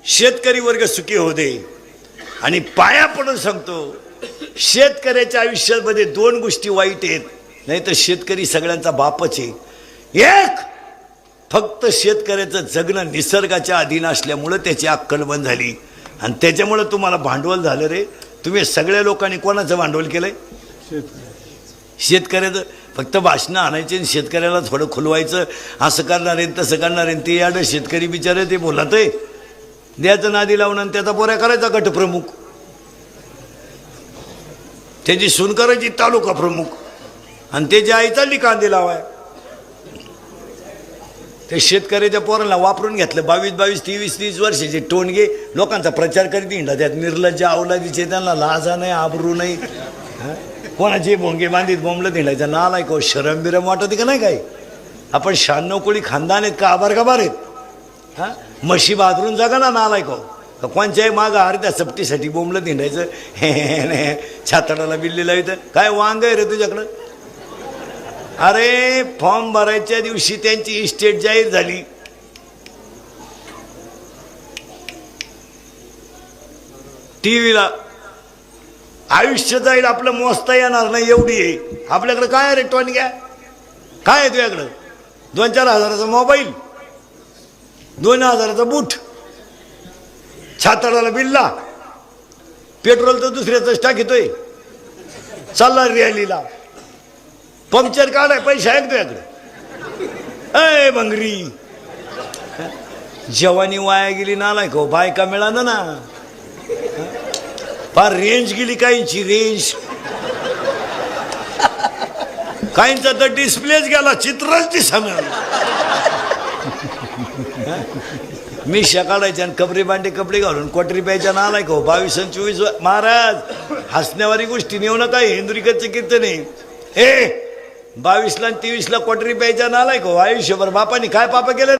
शेतकरी वर्ग सुखी होऊ दे. आणि पाया पडून सांगतो, शेतकऱ्याच्या आयुष्यामध्ये दोन गोष्टी वाईट आहेत, नाही तर शेतकरी सगळ्यांचा बापच आहे. एक, फक्त शेतकऱ्याचं जगणं निसर्गाच्या अधीन असल्यामुळं त्याची अक्कल बंद झाली आणि त्याच्यामुळं तुम्हाला भांडवल झालं रे. तुम्ही सगळ्या लोकांनी कोणाचं भांडवल केलंय? शेतकऱ्याचं. फक्त भाषणं आणायचे आणि शेतकऱ्याला थोडं खुलवायचं, असं करणार आहे तसं करणार आहे. ते याड शेतकरी बिचारे ते बोलत आहे, द्यायचं नादी लावून आणि त्याचा पोऱ्या करायचा गटप्रमुख, त्याची सून करायची तालुका प्रमुख आणि त्याची आई चालली कांदे लावाय. ते शेतकऱ्याच्या पोरांना वापरून घेतलं. 22-22, 23-30 वर्षाचे टोणगे लोकांचा प्रचार करीत हिंडा. त्यात निर्लज्ज अवलादीचे, त्यांना लाजा नाही आबरू नाही. कोणाचे भोंगे बांधीत बोंबलं हिंडायचा नालाय का? शरम बिरम वाटत का नाही? काय आपण 96 कोळी खानदान आहेत का? आभार का बार आहेत? हां, म्हशी बाजरून जागा ना नालाय का? कोणच्याही मागं अर्ध्या सपटीसाठी बोंबलं हिंडायचं. हे छातडाला बिल्लीला येतं. काय वांग आहे रे तुझ्याकडं? अरे फॉर्म भरायच्या दिवशी त्यांची इस्टेट जाहीर झाली. टीव्हीला आयुष्य जाईल आपलं, मोजता येणार नाही एवढी आहे. आपल्याकडे काय आहे रे टॉनिक? काय आहे तुझ्याकडं? 2-4 हजाराचा मोबाईल, 2,000चा बूट, छाताडाला बिल्ला, पेट्रोल तर दुसऱ्याच टाकीतोय, चालला रॅलीला, पंक्चर काढाय पैसे आहेत तुझ्याकडे? अय भंगरी, जवानी वाया गेली नालाय का? बायका मिळालं ना, फार रेंज गेली काहींची, रेंज. काहींचा तर डिस्प्लेच गेला, चित्रच दिसा मिळालं. मिशा काढायच्या आणि कपडे बांडे कपडे घालून क्वाटरी प्यायच्या नालाय का? 22 आणि 24. महाराज, हसण्यावारी गोष्टी नेऊ नका. हिंदुरीकरचं कीर्तन आहे. 22ला आणि 23ला क्वाटरी प्यायच्या नालाय का? आयुष्यभर बापाने काय पाप केलं?